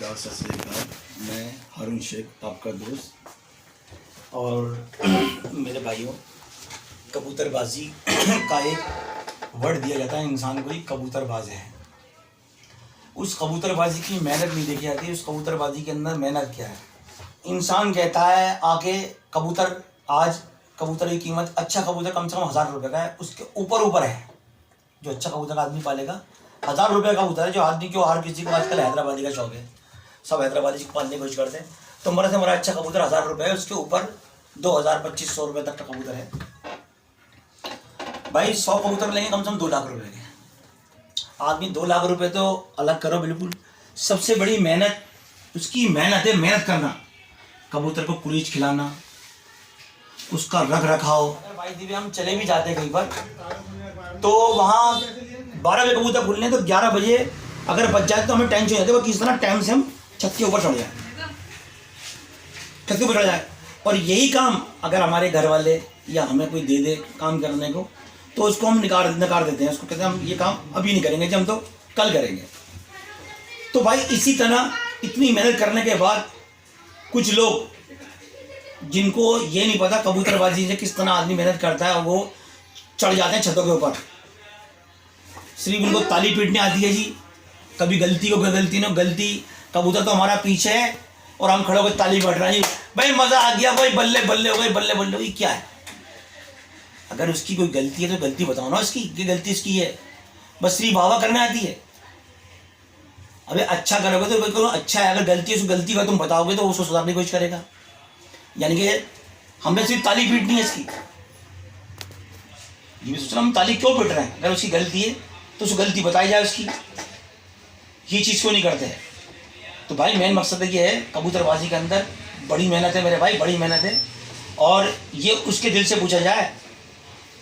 नमस्कार, सत श्री अकाल। मैं हारून शेख, आपका दोस्त। और मेरे भाइयों, कबूतरबाजी का एक वर्ड दिया जाता है इंसान को ही, कबूतरबाज है। उस कबूतरबाजी की मेहनत नहीं देखी जाती, उस कबूतरबाजी के अंदर मेहनत क्या है। इंसान कहता है आके कबूतर, आज कबूतर की कीमत, अच्छा कबूतर कम से कम 1000 रुपये का है, उसके ऊपर है। जो अच्छा कबूतर आदमी पालेगा 1000 रुपये का कबूतर है। जो आदमी क्यों, हर किसी को आजकल हैदराबादी का शौक है, सब हैदराबादी पालने की कोशिश करते हैं। तो मेरा से हमारा अच्छा कबूतर 1000 रुपये है, उसके ऊपर 2000-2500 रुपये तक का कबूतर है। भाई 100 कबूतर लेंगे कम से कम 2 लाख रुपये के। आदमी 2 लाख रुपये तो अलग करो, बिल्कुल सबसे बड़ी मेहनत उसकी मेहनत है, मेहनत करना, कबूतर को कुरीच खिलाना, उसका रख रखाव। भाई दीदी हम चले भी जाते हैं कहीं पर, तो वहाँ 12 बजे कबूतर खुलने, तो 11 बजे अगर बच जाए तो हमें टेंशन हो जाती है किस तरह टाइम से हम छत के ऊपर चढ़ जाए, छत के ऊपर चढ़ जाए। और यही काम अगर हमारे घर वाले या हमें कोई दे दे काम करने को, तो उसको हम नकार देते हैं। उसको कहते हैं हम ये काम अभी नहीं करेंगे, हम तो कल करेंगे। तो भाई इसी तरह इतनी मेहनत करने के बाद कुछ लोग जिनको ये नहीं पता कबूतरबाजी से किस तरह आदमी मेहनत करता है, वो चढ़ जाते हैं छतों के ऊपर। सिर्फ उनको ताली पीटने आती है जी, कभी गलती न गलती, कबूतर तो हमारा पीछे है और हम खड़े होकर ताली पीट रहे हैं, भाई मजा आ गया, भाई बल्ले बल्ले हो गई, बल्ले बल्ले हो गई। क्या है, अगर उसकी कोई गलती है तो गलती बताओ ना, उसकी ये गलती इसकी है, बस सिर्फ वाह करने आती है। अबे अच्छा करोगे तो अच्छा है, अगर गलती है उस गलती का तुम बताओगे तो उसको सुधारने की कोशिश करेगा। यानी कि हमने सिर्फ ताली पीटनी है इसकी, ये सोचना हम ताली क्यों पीट रहे हैं। अगर उसकी गलती है तो उसको गलती बताई जाए उसकी, ये चीज़ क्यों नहीं करते हैं। तो भाई मेन मकसद ये है, कबूतरबाजी के अंदर बड़ी मेहनत है मेरे भाई, बड़ी मेहनत है। और ये उसके दिल से पूछा जाए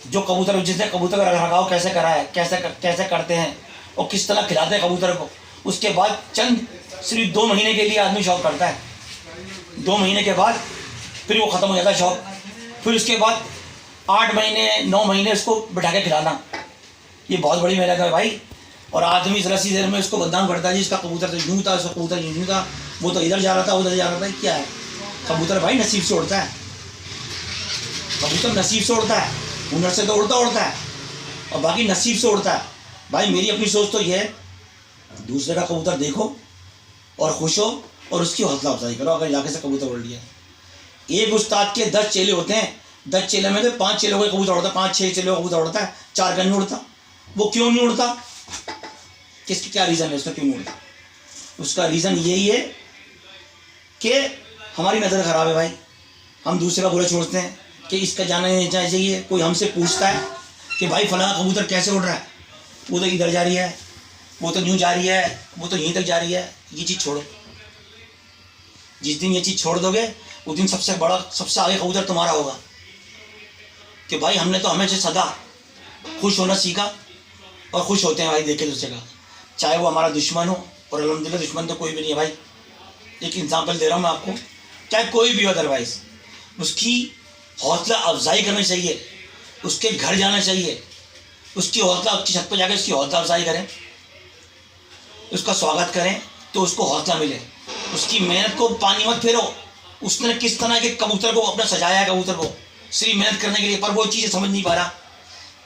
जो कबूतर, जिसने कबूतर का रखरखाव कैसे करा है, कैसे करते हैं और किस तरह खिलाते हैं कबूतर को। उसके बाद चंद सिर्फ 2 महीने के लिए आदमी शौक करता है, 2 महीने के बाद फिर वो ख़त्म हो जाता है शौक। फिर उसके बाद 8 महीने 9 महीने उसको बिठा के खिलाना, ये बहुत बड़ी मेहनत है भाई। और आदमी जरा सी देर में उसको बदनाम करता है जी, इसका कबूतर तो यूँ था, इसका कबूतर यूँ था, वो तो इधर जा रहा था, उधर जा रहा था। क्या है, कबूतर भाई नसीब से उड़ता है, कबूतर नसीब से उड़ता है, हुनर से तो उड़ता है और बाकी नसीब से उड़ता है। भाई मेरी अपनी सोच तो ये है, दूसरे का कबूतर देखो और खुश हो और उसकी हौसला अफजाई करो। अगर इलाके से कबूतर उड़ लिया, एक उस्ताद के 10 चेले होते हैं, 10 चेले में तो 5 चेलों का कबूतर उड़ता है, 5-6 चेलों का कबूतर उड़ता है, 4 का नहीं उड़ता। वो क्यों नहीं उड़ता, किसकी क्या रीज़न है उसका क्यों नहीं उड़ता। उसका रीज़न यही है कि हमारी नज़र ख़राब है भाई, हम दूसरे का बुरा सोचते हैं कि इसका जाना नहीं चाहिए। कोई हमसे पूछता है कि भाई फलाना कबूतर कैसे उड़ रहा है, वो तो इधर जा रही है, वो तो यूँ जा रही है, वो तो यहीं तक जा रही है। ये चीज़ छोड़ो, जिस दिन ये चीज़ छोड़ दोगे उस दिन सबसे बड़ा, सबसे आगे कबूतर तुम्हारा होगा कि भाई हमने तो हमेशा सदा खुश होना सीखा और खुश होते हैं भाई देखे दूसरे का, चाहे वो हमारा दुश्मन हो। और अल्हम्दुलिल्लाह दुश्मन तो कोई भी नहीं है भाई, एक एग्जाम्पल दे रहा हूँ मैं आपको, चाहे कोई भी हो, अदरवाइज उसकी हौसला अफजाई करनी चाहिए, उसके घर जाना चाहिए, उसकी हौसला, उसकी छत पर जाकर उसकी हौसला अफजाई करें, उसका स्वागत करें तो उसको हौसला मिले। उसकी मेहनत को पानी मत फेरो, उसने किस तरह के कबूतर को अपना सजाया है, कबूतर को सिर्फ मेहनत करने के लिए, पर वो चीज़ समझ नहीं पा रहा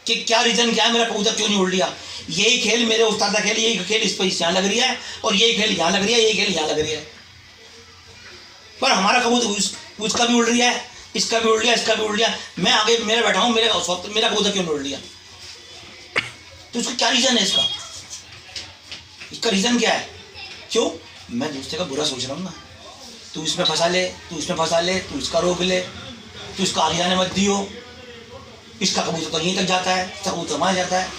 कि क्या रीज़न क्या है, मेरा कबूतर क्यों नहीं उड़ लिया। यही खेल मेरे उस्ताद का खेल, यही खेल इस पर यहाँ लग रही है और यही खेल यहाँ लग रही है, यही खेल यहाँ लग रही है, पर हमारा कबूतर उसका भी उड़ रही है, इसका भी उड़ लिया, इसका भी उड़ लिया, मैं आगे मेरे बैठा हूँ, मेरा कबूतर क्यों नहीं उड़ लिया। तो उसका क्या रीज़न है, इसका रीज़न क्या है। क्यों, मैं दूसरे का बुरा सोच रहा हूँ ना, तू इसमें फंसा ले, तू इसमें फंसा ले, तू इसका रोक ले, तू इसका आगे जाने मत दियो, इसका कबूतर तो यहीं तक जाता है, इसका कबूतर वहाँ जाता है।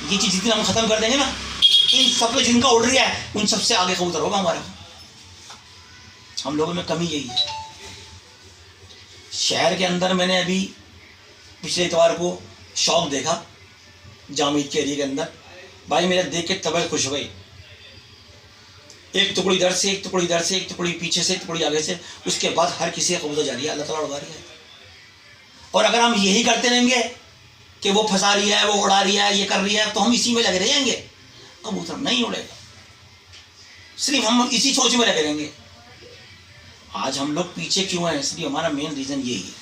ये चीज़ जितनी हम ख़त्म कर देंगे ना, इन सब में जिनका उड़ रहा है उन सबसे आगे कबूतर होगा हमारा। हम लोगों में कमी यही है। शहर के अंदर मैंने अभी पिछले इतवार को शौक देखा जामिद के एरिया के अंदर, भाई मेरा देख के तबीयत खुश हो गई। एक टुकड़ी इधर से, एक टुकड़ी इधर से, एक टुकड़ी पीछे से, एक टुकड़ी आगे से, उसके बाद हर किसी का कबूतर जा रही है, अल्लाह ताला उड़ा रही है। और अगर हम यही करते रहेंगे कि वो फंसा रही है, वो उड़ा रही है, ये कर रही है, तो हम इसी में लगे रहेंगे, कबूतर नहीं उड़ेगा। सिर्फ हम इसी सोच में लगे रहेंगे। आज हम लोग पीछे क्यों हैं, इसलिए हमारा मेन रीजन यही है।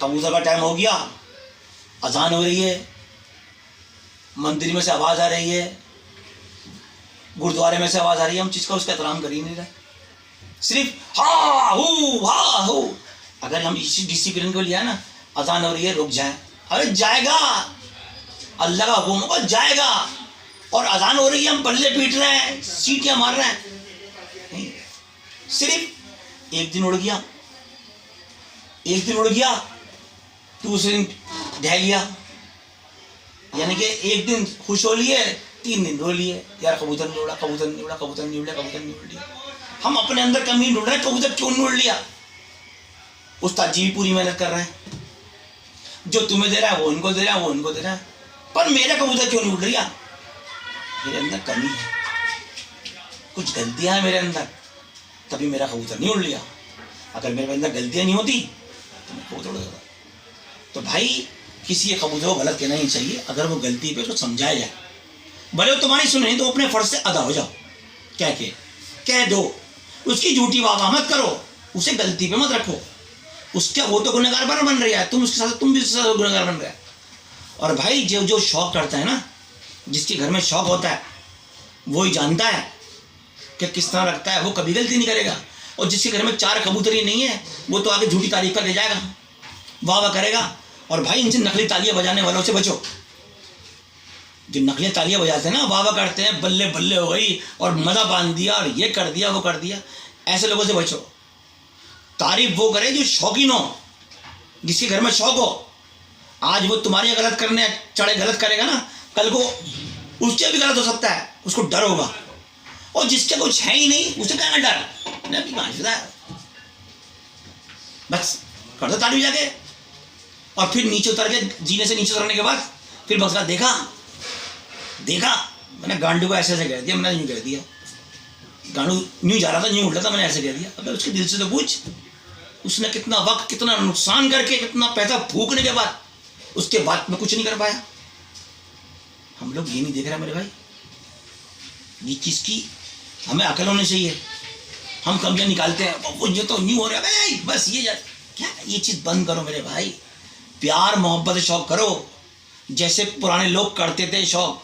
कबूतर का टाइम हो गया, अजान हो रही है, मंदिर में से आवाज आ रही है, गुरुद्वारे में से आवाज आ रही है, हम चीज का उसका एहतराम कर ही नहीं रहे। सिर्फ हा हू। अगर हम इसी डिसिप्लिन को लिया ना, अजान हो रही है रुक जाए, अरे जाएगा, अल्लाह का हुक्म होगा जाएगा। और अजान हो रही है हम बल्ले पीट रहे हैं, सीटियां मार रहे हैं। नहीं, सिर्फ एक दिन उड़ गया, दूसरे दिन ढह गया, यानी कि एक दिन खुश हो लिए, 3 दिन रो लिए, यार कबूतर नहीं उड़ा। हम अपने अंदर कमी ढूंढ रहे हैं, कबूतर क्यों नहीं उड़ लिया। उस्ताद जी भी पूरी मेहनत कर रहे हैं, जो तुम्हें दे रहा है वो उनको दे रहा है, पर मेरा कबूतर क्यों नहीं उड़ रहा। मेरे अंदर कमी है, कुछ गलतियां हैं मेरे अंदर, तभी मेरा कबूतर नहीं उड़ लिया। अगर मेरे अंदर गलतियां नहीं होती तो मैं कबूतर उड़ जाता। तो भाई किसी कबूतर को गलत कहना ही चाहिए, अगर वो गलती पे तो समझाया जाए, भले वो तुम्हारी सुने तो अपने फर्ज से अदा हो जाओ, कह दो, उसकी झूठी वाह मत करो, उसे गलती पे मत रखो, उसका वो तो गुनहगार बन रहा है, तुम उसके साथ तुम भी उसके साथ गुनहगार बन रहे हैं। और भाई जो शौक करता है ना, जिसके घर में शौक होता है वो ही जानता है कि किस तरह लगता है, वो कभी गलती नहीं करेगा। और जिसके घर में 4 कबूतर ही नहीं है, वो तो आगे झूठी तारीफ कर ले जाएगा, वाह करेगा। और भाई इनसे नकली तालियां बजाने वालों से बचो, जो नकली तालियां बजाते हैं ना, वाह करते हैं, बल्ले बल्ले हो गई और मजा बांध दिया और ये कर दिया वो कर दिया, ऐसे लोगों से बचो। तारीफ वो करे जो शौकीन हो, जिसके घर में शौक हो। आज वो तुम्हारी गलत करने चढ़े गलत करेगा ना, कल को उससे भी गलत हो सकता है, उसको डर होगा। और जिसके कुछ है ही नहीं उसे क्या डर, बस कर दो तारीफ जाके। और फिर नीचे उतर के, जीने से नीचे उतरने के बाद फिर बस देखा मैंने गांडू को ऐसे कह दिया, मैंने यूँ कह दिया, गांडू यूँ जा रहा था, यूँ उठ रहा था, मैंने ऐसे कह दिया। अब उसके दिल से तो पूछ, उसने कितना वक्त, कितना नुकसान करके, कितना पैसा फूकने के बाद उसके बाद में कुछ नहीं कर पाया। हम लोग ये नहीं देख रहे मेरे भाई, ये चीज़ की हमें अकल होनी चाहिए। हम कमियां निकालते हैं, वो ये तो न्यू हो रहा है, बस ये चीज़ बंद करो मेरे भाई। प्यार मोहब्बत से शौक करो, जैसे पुराने लोग करते थे शौक।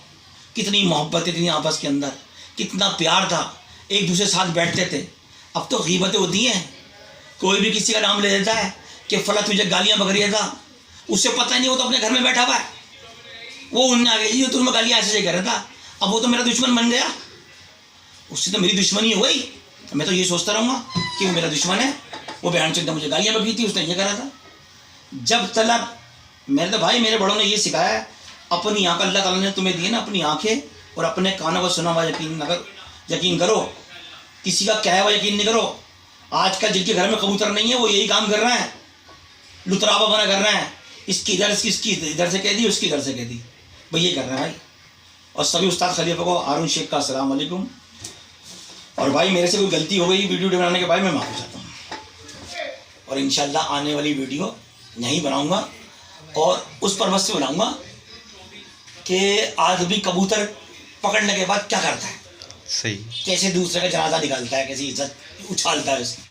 कितनी मोहब्बतें थी आपस के अंदर, कितना प्यार था, एक दूसरे साथ बैठते थे। अब तो गीबतें होती हैं, कोई भी किसी का नाम ले देता है कि फला तुझे गालियाँ बक रही था, उसे पता ही नहीं, वो तो अपने घर में बैठा हुआ है, वो उनने आ गई, तुम्हें गालियाँ ऐसे कह रहा था, अब वो तो मेरा दुश्मन बन गया, उससे तो मेरी दुश्मनी हो गई। मैं तो ये सोचता रहूँगा कि वो मेरा दुश्मन है, वो बहन चोद मुझे गालियाँ बकी थी, उसने ये करा था। जब तक मेरे तो भाई, मेरे बड़ों ने ये सिखाया है, अपनी आँख अल्लाह ताला ने तुम्हें दी है ना, अपनी आँखें और अपने कानों को सुना हुआ यकीन करो, किसी का कहा हुआ यकीन नहीं करो। आजकल जिनके घर में कबूतर नहीं है वो यही काम कर रहे हैं, लुतरावा बना कर रहे हैं, इसकी इधर से कह दी, उसकी इधर से कह दी, भाई ये कर रहे हैं भाई। और सभी उस्ताद खलीफा को, हारून शेख का अस्सलाम वालेकुम। और भाई मेरे से कोई गलती हो गई वीडियो बनाने के बाद, मैं माफ़ी चाहता हूँ। और इंशाल्लाह आने वाली वीडियो यहीं बनाऊँगा, और उस पर्पज से बनाऊँगा कि आदमी कबूतर पकड़ने के बाद क्या करता है, सही, कैसे दूसरे का जनाजा निकालता है, कैसी इज्जत उछालता है उसकी।